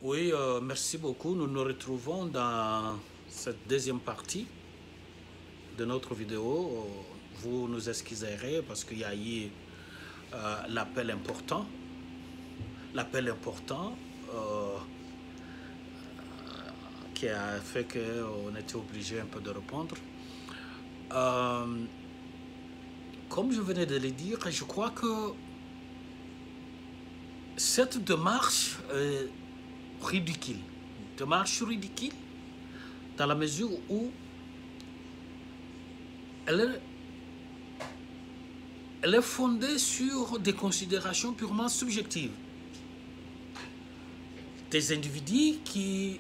Oui, merci beaucoup. Nous nous retrouvons dans cette deuxième partie de notre vidéo. Vous nous excuserez parce qu'il y a eu l'appel important. L'appel important qui a fait qu'on était obligé un peu de répondre. Comme je venais de le dire, je crois que cette démarche est ridicule. Une démarche ridicule dans la mesure où elle est fondée sur des considérations purement subjectives. Des individus qui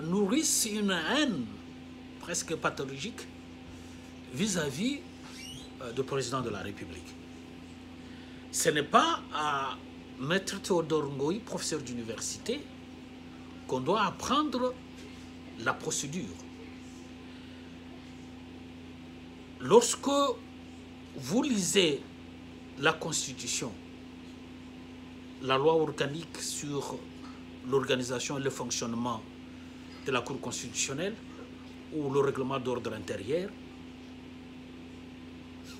nourrissent une haine presque pathologique vis-à-vis du président de la République. Ce n'est pas à Maître Théodore Ngoï, professeur d'université, qu'on doit apprendre la procédure. Lorsque vous lisez la Constitution, la loi organique sur l'organisation et le fonctionnement de la Cour constitutionnelle ou le règlement d'ordre intérieur,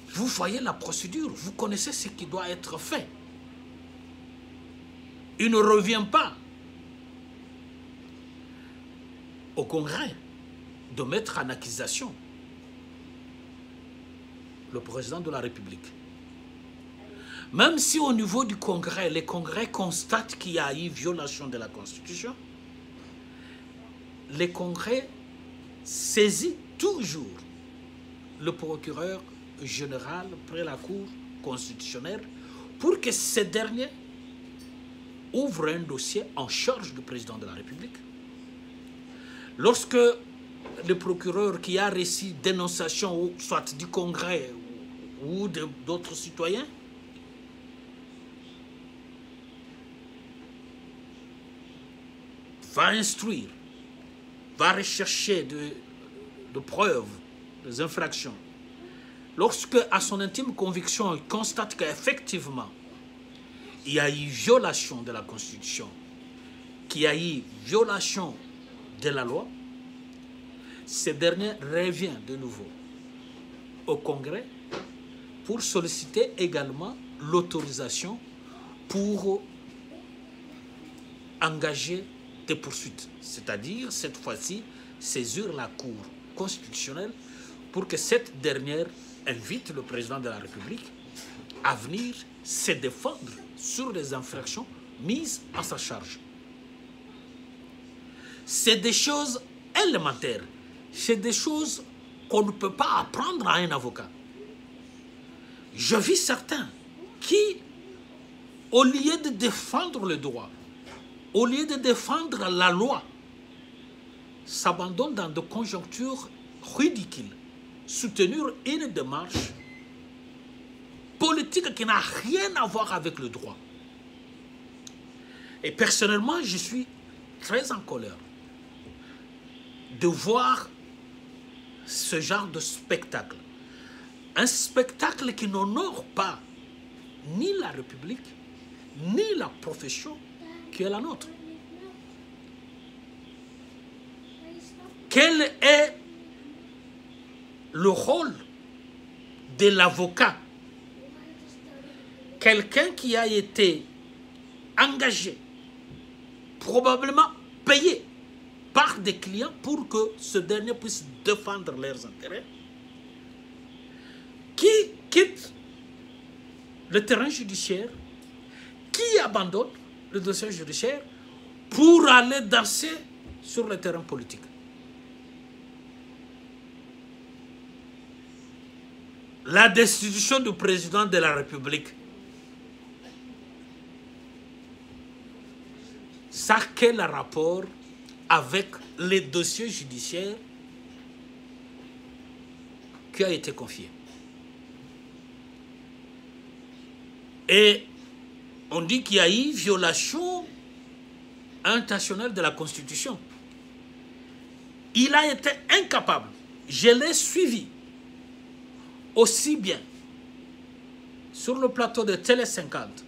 vous voyez la procédure, vous connaissez ce qui doit être fait. Il ne revient pas au Congrès de mettre en accusation le président de la République. Même si au niveau du Congrès, les Congrès constatent qu'il y a eu violation de la Constitution, les Congrès saisissent toujours le procureur général près la Cour constitutionnelle pour que ce dernier ouvre un dossier en charge du président de la République. Lorsque le procureur qui a reçu dénonciation, soit du Congrès ou d'autres citoyens, va instruire, va rechercher de preuves, des infractions, lorsque, à son intime conviction, il constate qu'effectivement, il y a eu violation de la Constitution, qu'il y a eu violation de la loi, ce dernier revient de nouveau au Congrès pour solliciter également l'autorisation pour engager des poursuites, c'est-à-dire cette fois-ci saisir la Cour constitutionnelle pour que cette dernière invite le président de la République à venir se défendre sur les infractions mises à sa charge. C'est des choses élémentaires, c'est des choses qu'on ne peut pas apprendre à un avocat. Je vis certains qui, au lieu de défendre le droit, au lieu de défendre la loi, s'abandonnent dans des conjonctures ridicules, soutenir une démarche politique qui n'a rien à voir avec le droit. Et personnellement, je suis très en colère de voir ce genre de spectacle. Un spectacle qui n'honore pas ni la République, ni la profession qui est la nôtre. Quel est le rôle de l'avocat? Quelqu'un qui a été engagé, probablement payé par des clients pour que ce dernier puisse défendre leurs intérêts, qui quitte le terrain judiciaire, qui abandonne le dossier judiciaire pour aller danser sur le terrain politique. La destitution du président de la République, ça quel rapport avec les dossiers judiciaires qui a été confié? Et on dit qu'il y a eu violation intentionnelle de la Constitution. Il a été incapable, je l'ai suivi, aussi bien sur le plateau de Télé 50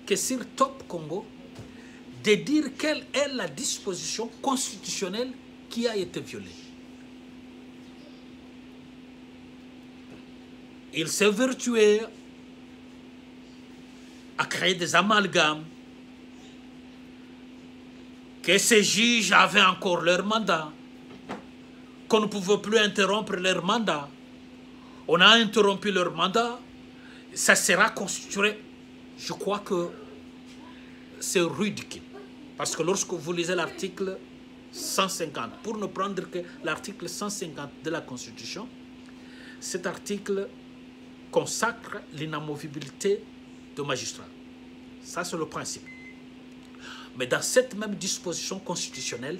que sur Top Congo, de dire quelle est la disposition constitutionnelle qui a été violée. Il s'est vertué à créer des amalgames, que ces juges avaient encore leur mandat, qu'on ne pouvait plus interrompre leur mandat. On a interrompu leur mandat, ça sera constitué. Je crois que c'est ridicule. Parce que lorsque vous lisez l'article 150, pour ne prendre que l'article 150 de la Constitution, cet article consacre l'inamovibilité de magistrats. Ça, c'est le principe. Mais dans cette même disposition constitutionnelle,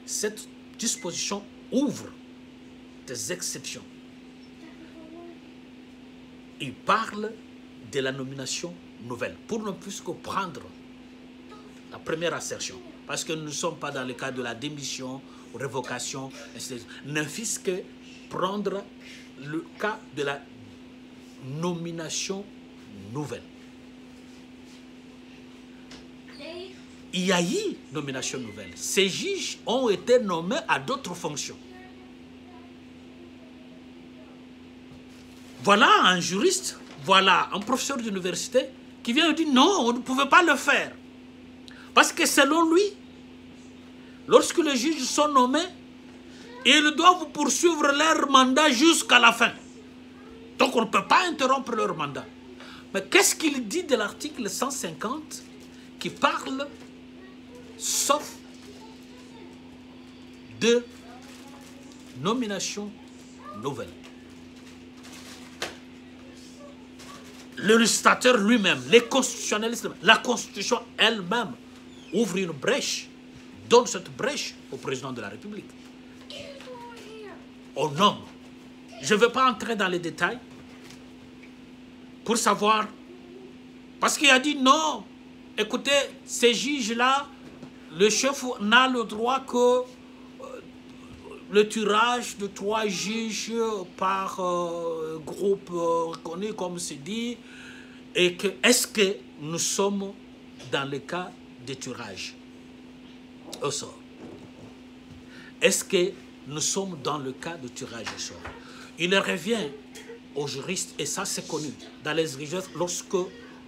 cette disposition ouvre des exceptions. Il parle de la nomination nouvelle, pour ne plus que prendre la première assertion. Parce que nous ne sommes pas dans le cas de la démission, révocation, etc. Ne fût-ce que prendre le cas de la nomination nouvelle. Il y a eu nomination nouvelle. Ces juges ont été nommés à d'autres fonctions. Voilà un juriste, voilà un professeur d'université qui vient dire non, on ne pouvait pas le faire. Parce que selon lui, lorsque les juges sont nommés, ils doivent poursuivre leur mandat jusqu'à la fin. Donc on ne peut pas interrompre leur mandat. Mais qu'est-ce qu'il dit de l'article 150 qui parle, sauf de nomination nouvelle? Le législateur lui-même, les constitutionnalistes, la Constitution elle-même ouvre une brèche, donne cette brèche au président de la République. On nomme. Je ne veux pas entrer dans les détails pour savoir, parce qu'il a dit non, écoutez, ces juges-là, le chef n'a le droit que le tirage de 3 juges par groupe reconnu, comme c'est dit, et que est-ce que nous sommes dans le cas de tirage au sort? Est-ce que nous sommes dans le cas de tirage au sort? Il revient aux juristes, et ça c'est connu, dans les juristes, lorsque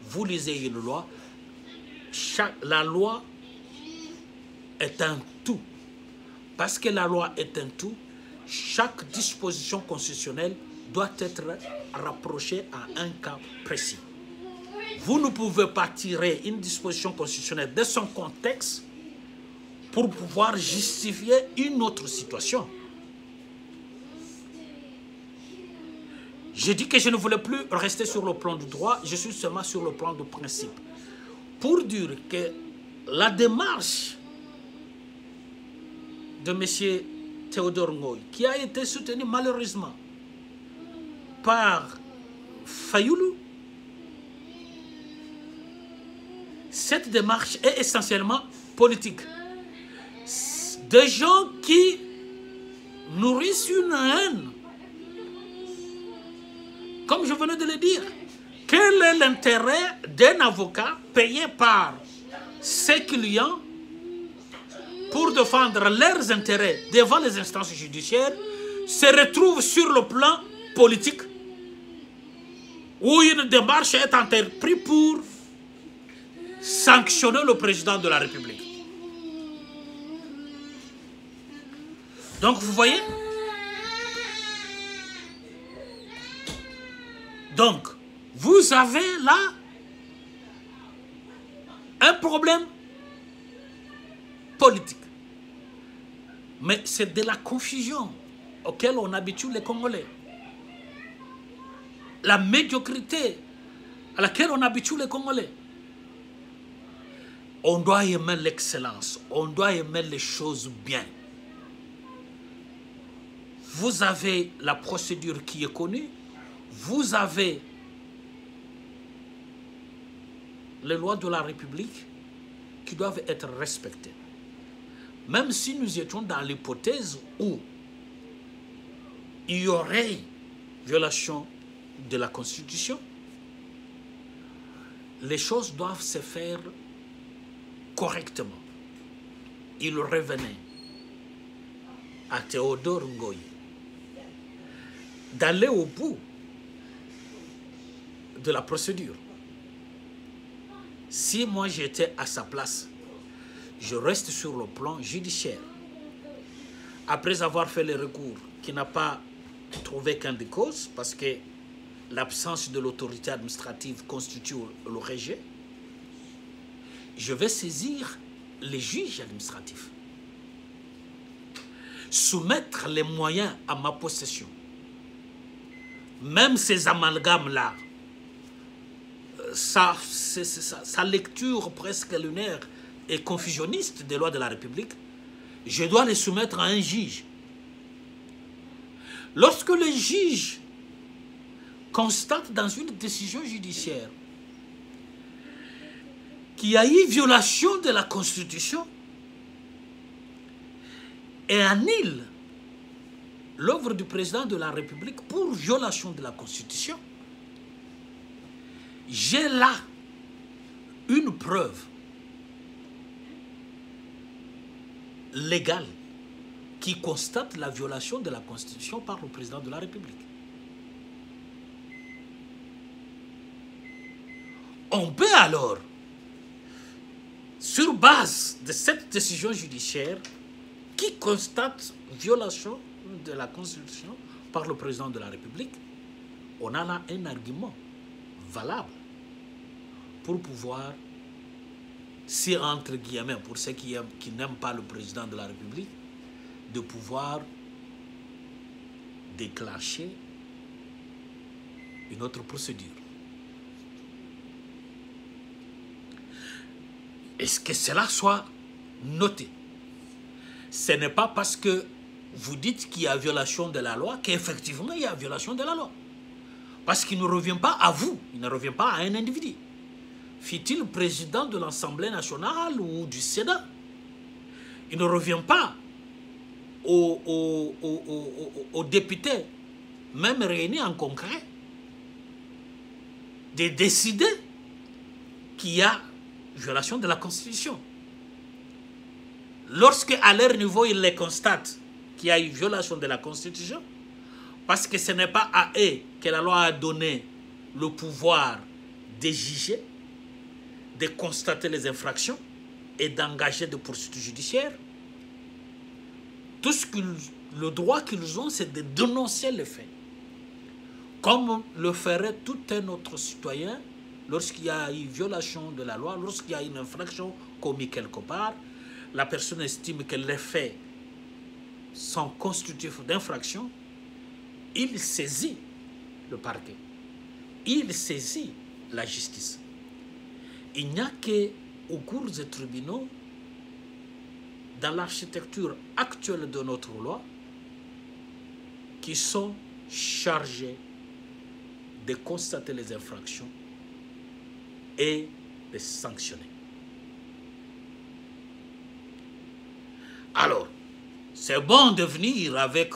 vous lisez une loi, la loi est un tout. Parce que la loi est un tout, chaque disposition constitutionnelle doit être rapprochée à un cas précis. Vous ne pouvez pas tirer une disposition constitutionnelle de son contexte pour pouvoir justifier une autre situation. Je dis que je ne voulais plus rester sur le plan du droit, je suis seulement sur le plan du principe. Pour dire que la démarche de M. Théodore Ngoï, qui a été soutenu malheureusement par Fayoulou, cette démarche est essentiellement politique. Des gens qui nourrissent une haine. Comme je venais de le dire, quel est l'intérêt d'un avocat payé par ses clients pour défendre leurs intérêts devant les instances judiciaires, se retrouve sur le plan politique où une démarche est entreprise pour sanctionner le président de la République. Donc vous voyez? Donc, vous avez là un problème politique. Mais c'est de la confusion auquel on habitue les Congolais. La médiocrité à laquelle on habitue les Congolais. On doit aimer l'excellence. On doit aimer les choses bien. Vous avez la procédure qui est connue. Vous avez les lois de la République qui doivent être respectées. Même si nous étions dans l'hypothèse où il y aurait violation de la Constitution, les choses doivent se faire correctement, il revenait à Théodore Ngoï d'aller au bout de la procédure. Si moi j'étais à sa place, je reste sur le plan judiciaire. Après avoir fait le recours qui n'a pas trouvé qu'un de cause, parce que l'absence de l'autorité administrative constitue le rejet, je vais saisir les juges administratifs, soumettre les moyens à ma possession. Même ces amalgames-là, sa lecture presque lunaire et confusionniste des lois de la République, je dois les soumettre à un juge. Lorsque le juge constate dans une décision judiciaire qu'il y a eu violation de la Constitution et annule l'œuvre du président de la République pour violation de la Constitution, j'ai là une preuve légale qui constate la violation de la Constitution par le président de la République. On peut alors, sur base de cette décision judiciaire qui constate violation de la Constitution par le président de la République, on a là un argument valable pour pouvoir, si entre guillemets, pour ceux qui n'aiment pas le président de la République, de pouvoir déclencher une autre procédure. Est-ce que cela soit noté? Ce n'est pas parce que vous dites qu'il y a violation de la loi qu'effectivement il y a violation de la loi. Parce qu'il ne revient pas à vous, il ne revient pas à un individu. Fût-il président de l'Assemblée nationale ou du Sénat, il ne revient pas aux députés, même réunis en congrès, de décider qu'il y a violation de la Constitution. Lorsque à leur niveau, ils les constatent qu'il y a eu violation de la Constitution, parce que ce n'est pas à eux que la loi a donné le pouvoir de juger, de constater les infractions et d'engager des poursuites judiciaires. Tout le droit qu'ils ont, c'est de dénoncer les faits, comme le ferait tout un autre citoyen lorsqu'il y a eu violation de la loi, lorsqu'il y a une infraction commise quelque part. La personne estime que les faits sont constitutifs d'infraction, il saisit le parquet, il saisit la justice. Il n'y a qu'aux cours et tribunaux, dans l'architecture actuelle de notre loi, qui sont chargés de constater les infractions et de sanctionner. Alors, c'est bon de venir avec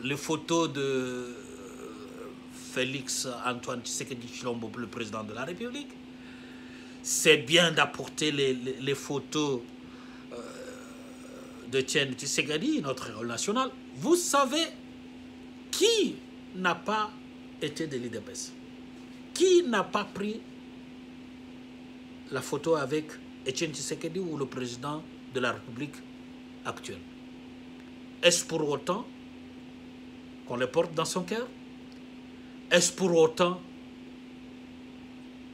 les photos de Félix Antoine Tshisekedi Tshilombo, le président de la République. C'est bien d'apporter les photos de Etienne Tshisekedi, notre héros national. Vous savez qui n'a pas été de l'IDPS? Qui n'a pas pris la photo avec Etienne Tshisekedi ou le président de la République actuelle? Est-ce pour autant qu'on les porte dans son cœur? Est-ce pour autant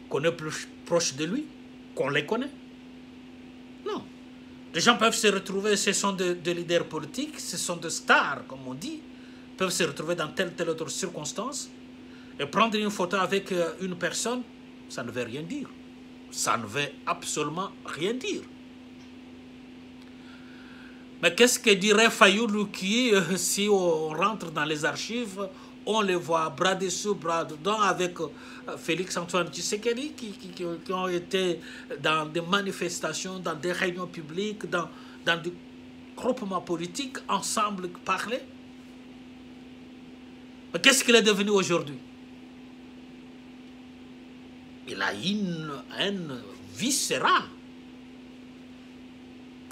qu'on est plus proche de lui, qu'on les connaît? Non. Les gens peuvent se retrouver, ce sont des leaders politiques, ce sont des stars, comme on dit, peuvent se retrouver dans telle autre circonstance et prendre une photo avec une personne, ça ne veut rien dire. Ça ne veut absolument rien dire. Mais qu'est-ce que dirait Fayoulou qui, si on rentre dans les archives, on les voit bras dessus, bras dedans avec Félix Antoine Tshisekedi qui ont été dans des manifestations, dans des réunions publiques, dans des groupements politiques, ensemble parler. Mais qu'est-ce qu'il est devenu aujourd'hui? Il a une haine viscérale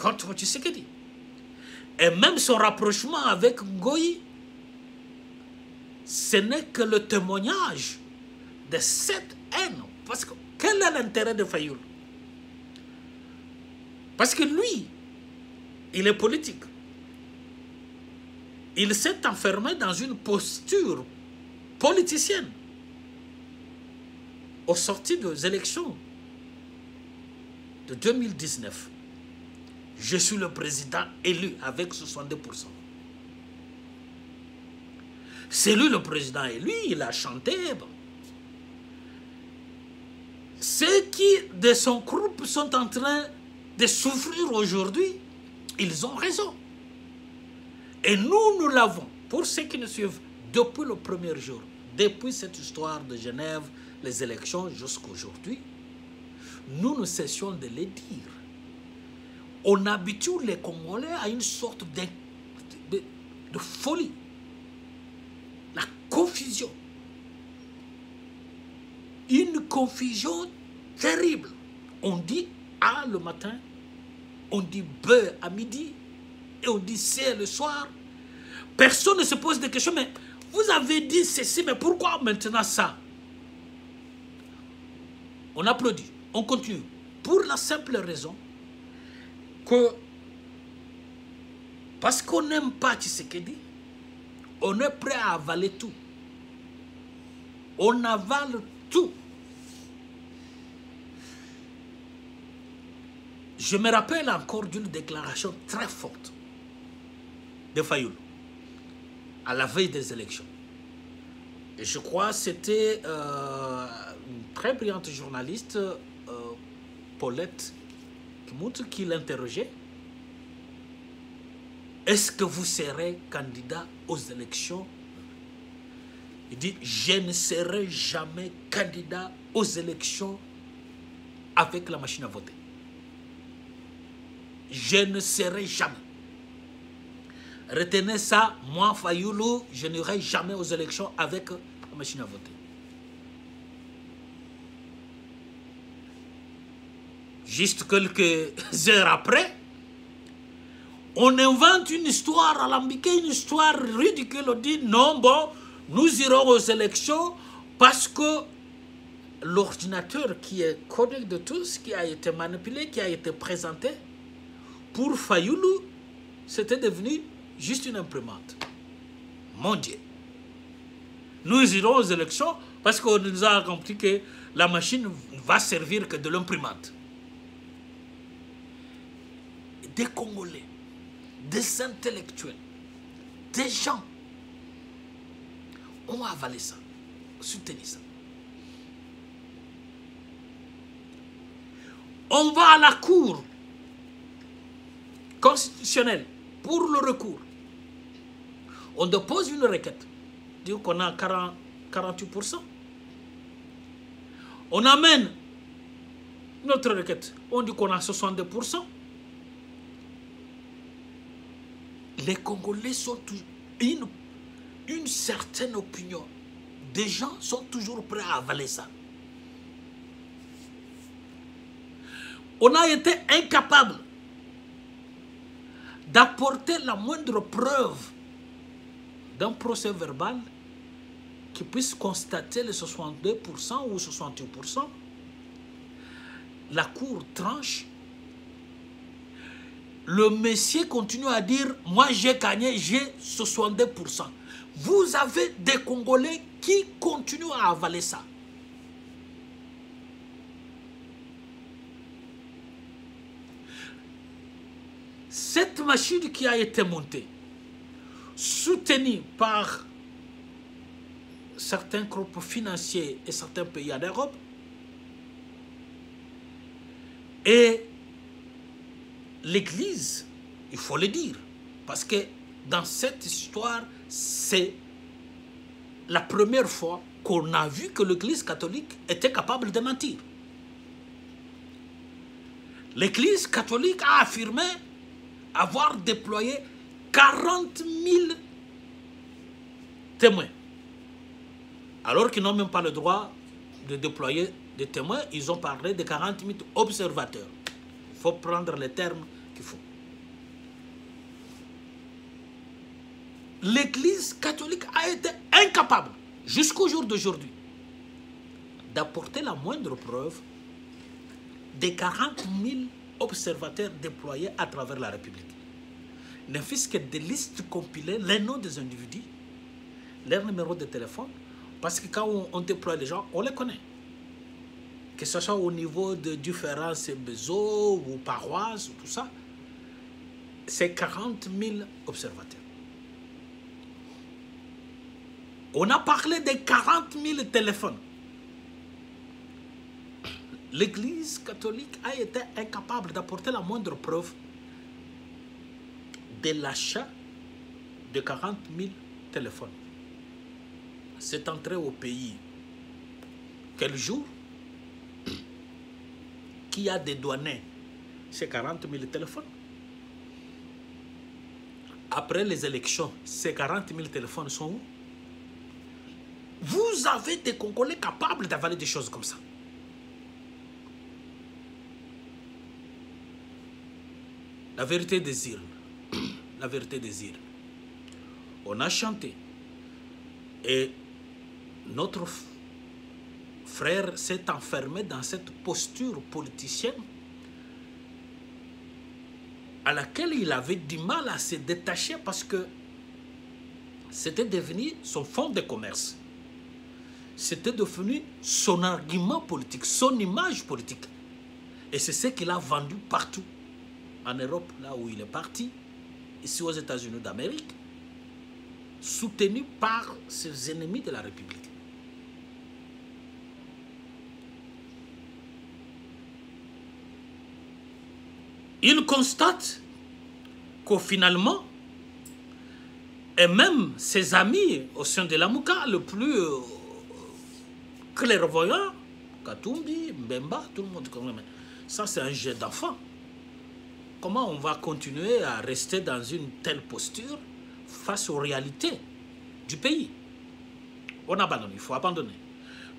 contre Tshisekedi. Et même son rapprochement avec Ngoï, ce n'est que le témoignage de cette haine. Parce que quel est l'intérêt de Fayoulou? Parce que lui, il est politique. Il s'est enfermé dans une posture politicienne au sorti des élections de 2019. Je suis le président élu avec 62%. C'est lui le président élu, il a chanté. Bon. Ceux qui, de son groupe, sont en train de souffrir aujourd'hui, ils ont raison. Et nous l'avons, pour ceux qui nous suivent, depuis le premier jour, depuis cette histoire de Genève, les élections jusqu'à aujourd'hui, nous ne cessions de les dire. On habitue les Congolais à une sorte de folie. La confusion. Une confusion terrible. On dit A le matin, on dit B à midi, et on dit C le soir. Personne ne se pose des questions, mais vous avez dit ceci, mais pourquoi maintenant ça? On applaudit, on continue. Pour la simple raison que, parce qu'on n'aime pas Tshisekedi, on est prêt à avaler tout. On avale tout. Je me rappelle encore d'une déclaration très forte de Fayoulou à la veille des élections. Et je crois que c'était une très brillante journaliste, Paulette, qui l'interrogeait. Est-ce que vous serez candidat aux élections? Il dit, je ne serai jamais candidat aux élections avec la machine à voter. Je ne serai jamais. Retenez ça, moi, Fayoulou, je n'irai jamais aux élections avec la machine à voter. Juste quelques heures après, on invente une histoire alambiquée, une histoire ridicule. On dit non, bon, nous irons aux élections parce que l'ordinateur qui est connu de tous, qui a été manipulé, qui a été présenté, pour Fayoulou, c'était devenu juste une imprimante. Mon Dieu. Nous irons aux élections parce qu'on nous a compris que la machine va servir que de l'imprimante. Des Congolais, des intellectuels, des gens ont avalé ça, soutenu ça. On va à la Cour constitutionnelle pour le recours. On dépose une requête, dit qu'on a 48%. On amène notre requête, on dit qu'on a 62%. Les Congolais sont une certaine opinion. Des gens sont toujours prêts à avaler ça. On a été incapable d'apporter la moindre preuve d'un procès verbal qui puisse constater les 62% ou 68%. La Cour tranche. Le monsieur continue à dire, moi j'ai gagné, j'ai 62%. Vous avez des Congolais qui continuent à avaler ça. Cette machine qui a été montée, soutenue par certains groupes financiers et certains pays en Europe, et l'Église, il faut le dire, parce que dans cette histoire, c'est la première fois qu'on a vu que l'Église catholique était capable de mentir. L'Église catholique a affirmé avoir déployé 40 000 témoins. Alors qu'ils n'ont même pas le droit de déployer des témoins, ils ont parlé de 40 000 observateurs. Il faut prendre les termes qu'il faut. l'Église catholique a été incapable, jusqu'au jour d'aujourd'hui, d'apporter la moindre preuve des 40 000 observateurs déployés à travers la République. Ne fût-ce que des listes compilées, les noms des individus, leur numéro de téléphone, parce que quand on déploie les gens, on les connaît. Que ce soit au niveau de différents maisons ou paroisses, ou tout ça, c'est 40 000 observateurs. On a parlé des 40 000 téléphones. L'Église catholique a été incapable d'apporter la moindre preuve de l'achat de 40 000 téléphones. C'est entré au pays quel jour? Qui a dédouané ces 40 000 téléphones? Après les élections, ces 40 000 téléphones sont où? Vous avez des Congolais capables d'avaler des choses comme ça. La vérité des îles. La vérité des îles. On a chanté. Et notre frère s'est enfermé dans cette posture politicienne à laquelle il avait du mal à se détacher parce que c'était devenu son fonds de commerce. C'était devenu son argument politique, son image politique. Et c'est ce qu'il a vendu partout. En Europe, là où il est parti, ici aux États-Unis d'Amérique, soutenu par ses ennemis de la République. Il constate que finalement, et même ses amis au sein de la Mouka, le plus clairvoyant, Katumbi, Mbemba, tout le monde connaît. Ça, c'est un jeu d'enfant. Comment on va continuer à rester dans une telle posture face aux réalités du pays? On abandonne, il faut abandonner.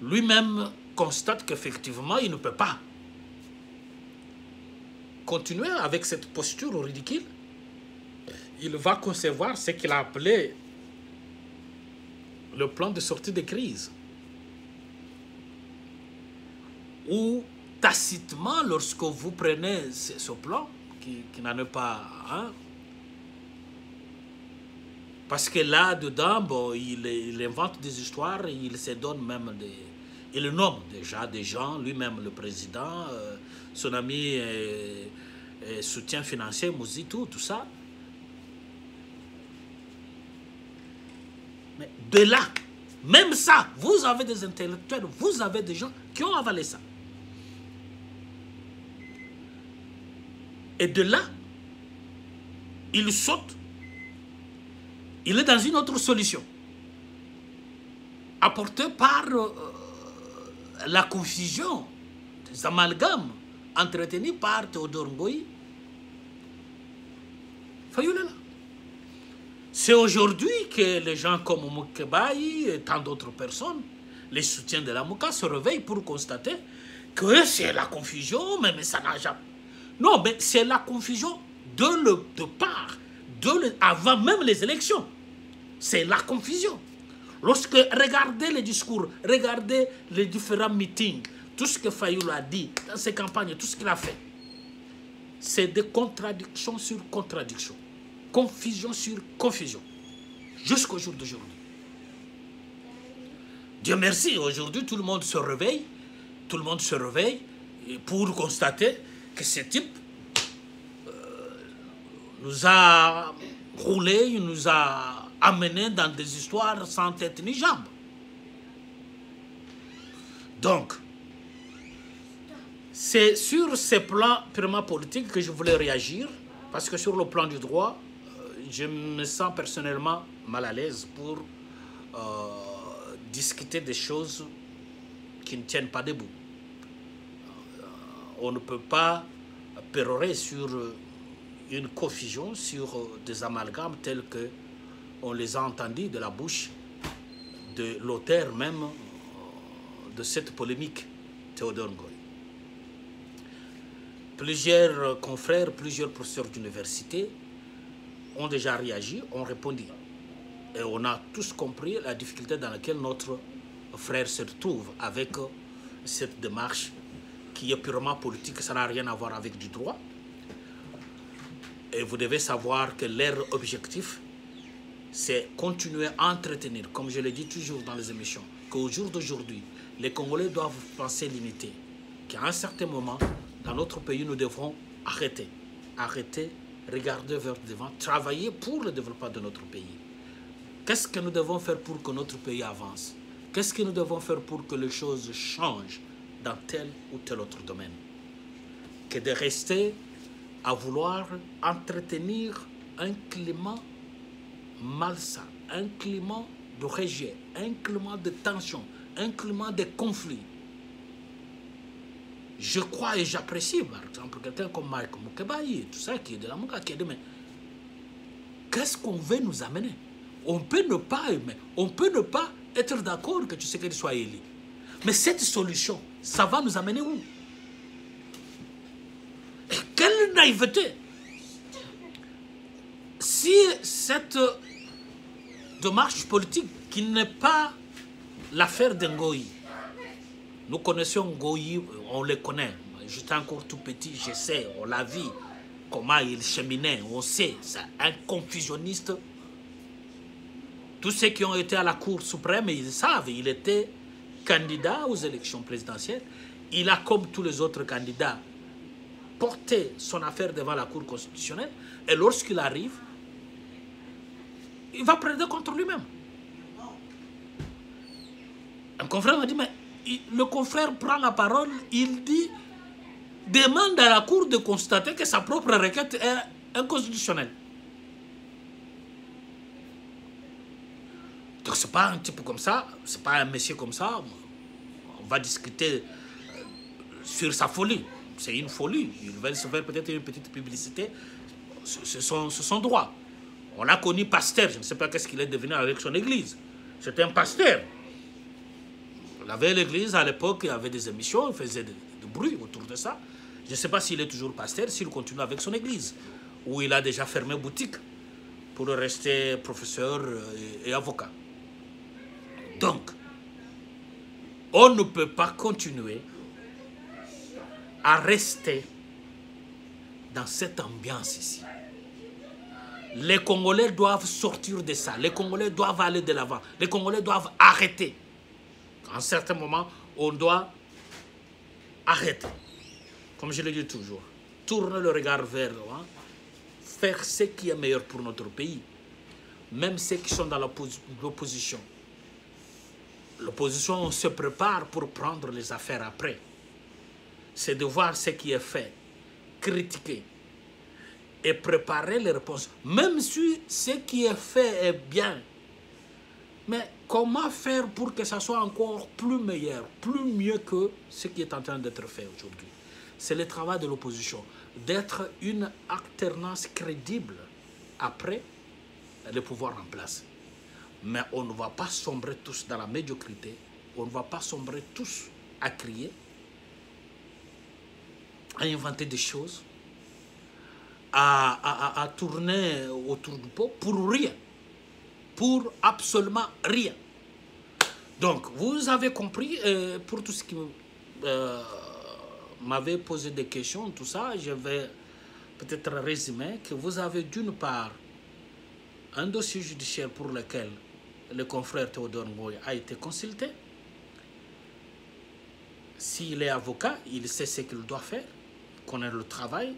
Lui-même constate qu'effectivement, il ne peut pas continuer avec cette posture ridicule. Il va concevoir ce qu'il a appelé le plan de sortie de crise. Où, tacitement, lorsque vous prenez ce plan, qui n'en est pas un, parce que là-dedans, bon, il invente des histoires, il se donne même des... Il nomme déjà des gens, lui-même le président, son ami soutien financier, Mouzitou, tout ça. Mais de là, même ça, vous avez des intellectuels, vous avez des gens qui ont avalé ça. Et de là, il saute. Il est dans une autre solution. Apportée par la confusion, des amalgames entretenus par Théodore Ngoï. Fayoulela. C'est aujourd'hui que les gens comme Moukebaï et tant d'autres personnes, les soutiens de la Mouka, se réveillent pour constater que c'est la confusion, mais ça n'a jamais... Non, mais c'est la confusion de part, avant même les élections. C'est la confusion. Lorsque, regardez les discours, regardez les différents meetings, tout ce que Fayoulou a dit dans ses campagnes, tout ce qu'il a fait, c'est des contradictions sur contradictions, confusion sur confusion, jusqu'au jour d'aujourd'hui. Dieu merci, aujourd'hui tout le monde se réveille, pour constater que ce type nous a roulé, il nous a amené dans des histoires sans tête ni jambe. Donc, c'est sur ces plans purement politiques que je voulais réagir, parce que sur le plan du droit, je me sens personnellement mal à l'aise pour discuter des choses qui ne tiennent pas debout. On ne peut pas pérorer sur une confusion, sur des amalgames tels que on les a entendus de la bouche de l'auteur même de cette polémique, Théodore Ngoï. Plusieurs confrères, plusieurs professeurs d'université ont déjà réagi, ont répondu. Et on a tous compris la difficulté dans laquelle notre frère se retrouve avec cette démarche qui est purement politique, ça n'a rien à voir avec du droit. Et vous devez savoir que leur objectif, c'est continuer à entretenir, comme je l'ai dit toujours dans les émissions, qu'au jour d'aujourd'hui, les Congolais doivent penser limiter, qu'à un certain moment, dans notre pays, nous devrons arrêter, regarder vers devant, travailler pour le développement de notre pays. Qu'est-ce que nous devons faire pour que notre pays avance? Qu'est-ce que nous devons faire pour que les choses changent dans tel ou tel autre domaine? Que de rester à vouloir entretenir un climat malsain, un climat de rejet, un climat de tension, un climat de conflit. Je crois et j'apprécie, par exemple, quelqu'un comme Mike Mukebayi, tout ça, qui est de la Mouka, qui est de mais qu'est-ce qu'on veut nous amener? On peut ne pas aimer, on peut ne pas être d'accord que tu sais qu'il soit élu. Mais cette solution, ça va nous amener où? Et quelle naïveté! Si cette démarche politique, qui n'est pas l'affaire d'Ngoyi, nous connaissions Ngoyi, on le connaît. J'étais encore tout petit, je sais, on l'a vu, comment il cheminait, on sait, c'est un confusionniste. Tous ceux qui ont été à la Cour suprême, ils savent, il était candidat aux élections présidentielles. Il a, comme tous les autres candidats, porté son affaire devant la Cour constitutionnelle. Et lorsqu'il arrive, il va prendre contre lui-même. Un confrère m'a dit, mais le confrère prend la parole, il dit, demande à la Cour de constater que sa propre requête est inconstitutionnelle. Donc c'est pas un type comme ça, c'est pas un monsieur comme ça. On va discuter sur sa folie. C'est une folie. Il va se faire peut-être une petite publicité. C'est son droit. On l'a connu pasteur. Je ne sais pas qu'est-ce qu'il est devenu avec son église. C'était un pasteur. Il avait l'église à l'époque, il y avait des émissions, il faisait du bruit autour de ça. Je ne sais pas s'il est toujours pasteur, s'il continue avec son église, ou il a déjà fermé boutique pour rester professeur et avocat. Donc, on ne peut pas continuer à rester dans cette ambiance ici. Les Congolais doivent sortir de ça. Les Congolais doivent aller de l'avant. Les Congolais doivent arrêter. À un certain moment, on doit arrêter. Comme je le dis toujours, tourner le regard vers loin, faire ce qui est meilleur pour notre pays. Même ceux qui sont dans l'opposition. L'opposition, on se prépare pour prendre les affaires après. C'est de voir ce qui est fait, critiquer et préparer les réponses. Même si ce qui est fait est bien, mais comment faire pour que ça soit encore plus meilleur, plus mieux que ce qui est en train d'être fait aujourd'hui? C'est le travail de l'opposition, d'être une alternance crédible après le pouvoir en place. Mais on ne va pas sombrer tous dans la médiocrité, on ne va pas sombrer tous à crier, à inventer des choses, à tourner autour du pot pour rien, pour absolument rien. Donc, vous avez compris, pour tout ce qui m'avait posé des questions, tout ça, je vais peut-être résumer que vous avez d'une part un dossier judiciaire pour lequel le confrère Théodore Ngoyi a été consulté. S'il est avocat, il sait ce qu'il doit faire, connaît le travail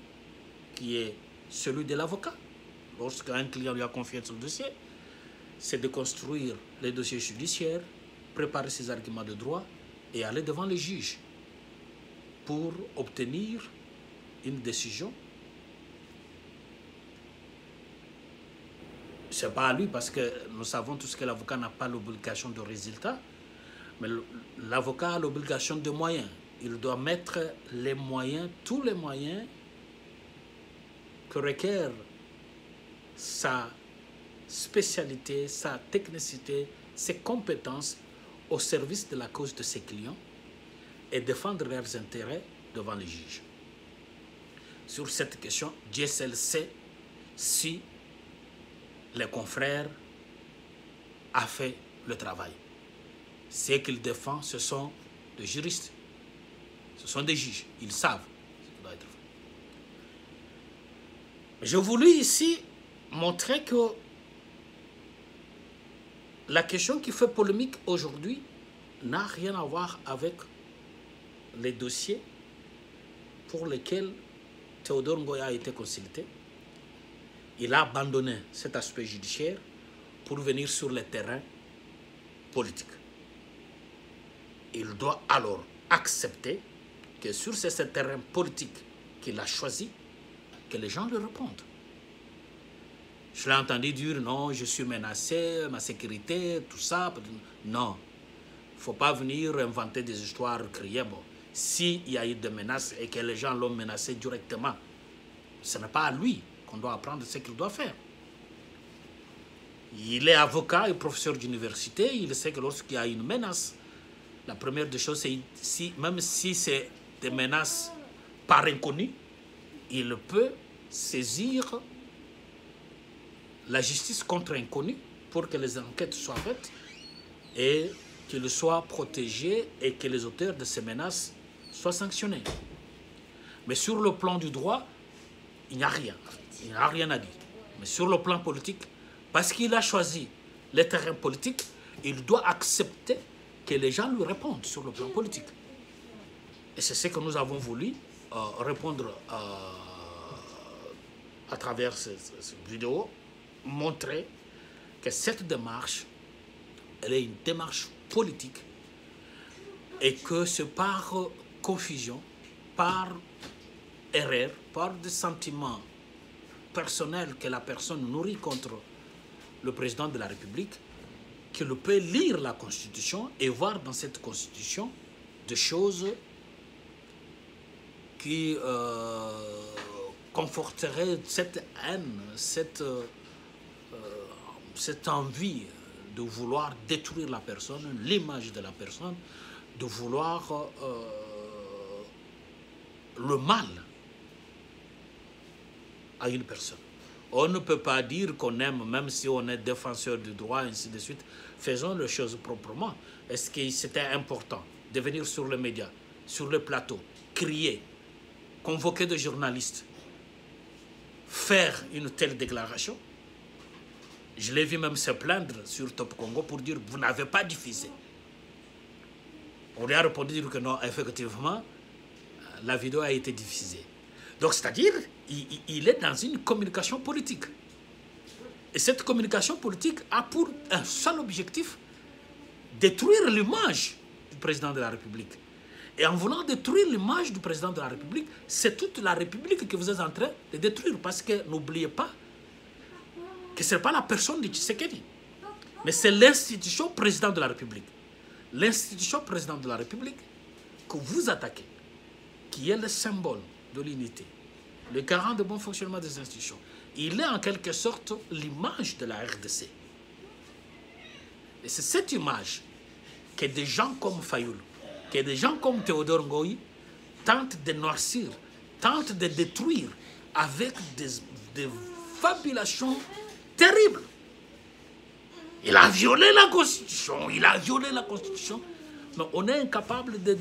qui est celui de l'avocat. Lorsqu'un client lui a confié son dossier, c'est de construire les dossiers judiciaires, préparer ses arguments de droit et aller devant les juges pour obtenir une décision. Ce n'est pas à lui parce que nous savons tous que l'avocat n'a pas l'obligation de résultat, mais l'avocat a l'obligation de moyens. Il doit mettre les moyens, tous les moyens que requiert sa spécialité, sa technicité, ses compétences au service de la cause de ses clients et défendre leurs intérêts devant les juges. Sur cette question, Dieu seul sait si les confrères a fait le travail. Ce qu'il défend, ce sont des juristes, ce sont des juges, ils savent ce qui doit être fait. J'ai voulu ici montrer que la question qui fait polémique aujourd'hui n'a rien à voir avec les dossiers pour lesquels Théodore Ngoï a été consulté. Il a abandonné cet aspect judiciaire pour venir sur le terrain politique. Il doit alors accepter que sur ce terrain politique qu'il a choisi, que les gens lui répondent. Je l'ai entendu dire, non, je suis menacé, ma sécurité, tout ça. Non, il ne faut pas venir inventer des histoires, crier. Bon, s'il y a eu des menaces et que les gens l'ont menacé directement, ce n'est pas à lui qu'on doit apprendre ce qu'il doit faire. Il est avocat et professeur d'université, il sait que lorsqu'il y a une menace, la première des choses, c'est même si c'est des menaces par inconnu, il peut saisir la justice contre inconnu pour que les enquêtes soient faites et qu'il soit protégé et que les auteurs de ces menaces soient sanctionnés. Mais sur le plan du droit, il n'y a rien. Il n'y a rien à dire. Mais sur le plan politique, parce qu'il a choisi le terrain politique, il doit accepter que les gens lui répondent sur le plan politique. Et c'est ce que nous avons voulu répondre à travers cette vidéo, montrer que cette démarche, elle est une démarche politique et que c'est par confusion, par erreur, par des sentiments personnels que la personne nourrit contre le président de la République, qu'il peut lire la Constitution et voir dans cette Constitution des choses qui conforteraient cette haine, cette envie de vouloir détruire la personne, l'image de la personne, de vouloir le mal à une personne. On ne peut pas dire qu'on aime, même si on est défenseur du droit, ainsi de suite. Faisons les choses proprement. Est-ce que c'était important de venir sur les médias, sur le plateau, crier, convoquer des journalistes, faire une telle déclaration? Je l'ai vu même se plaindre sur Top Congo pour dire « vous n'avez pas diffusé ». On lui a répondu que non, effectivement, la vidéo a été diffusée. Donc, c'est-à-dire, il est dans une communication politique. Et cette communication politique a pour un seul objectif, détruire l'image du président de la République. Et en voulant détruire l'image du président de la République, c'est toute la République que vous êtes en train de détruire. Parce que n'oubliez pas que ce n'est pas la personne de Tshisekedi, mais c'est l'institution président de la République. L'institution président de la République que vous attaquez, qui est le symbole de l'unité, le garant de bon fonctionnement des institutions. Il est en quelque sorte l'image de la RDC. Et c'est cette image que des gens comme Fayoulou, que des gens comme Théodore Ngoï tentent de noircir, tentent de détruire avec des fabulations terribles. Il a violé la Constitution, il a violé la Constitution. Mais on est incapable de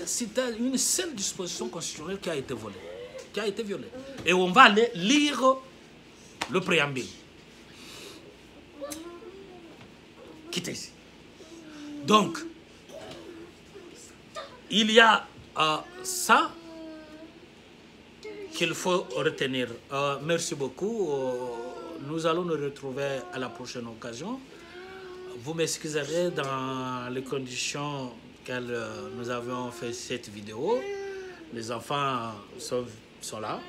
citer une seule disposition constitutionnelle qui a été volée, qui a été violée. Et on va aller lire le préambule. Quittez ici. Donc, il y a ça qu'il faut retenir. Merci beaucoup. Nous allons nous retrouver à la prochaine occasion. Vous m'excuserez dans les conditions que nous avons fait cette vidéo. Les enfants sont là,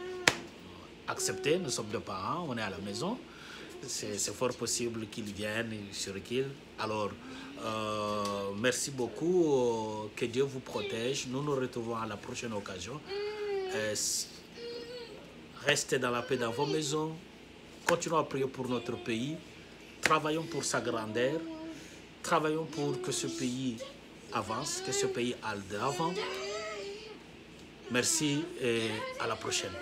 acceptés, nous sommes deux parents, on est à la maison. C'est fort possible qu'ils viennent sur qu'ils. Alors, merci beaucoup, que Dieu vous protège. Nous nous retrouvons à la prochaine occasion. Restez dans la paix dans vos maisons. Continuons à prier pour notre pays. Travaillons pour sa grandeur. Travaillons pour que ce pays avance, que ce pays aille de l'avant. Merci et à la prochaine.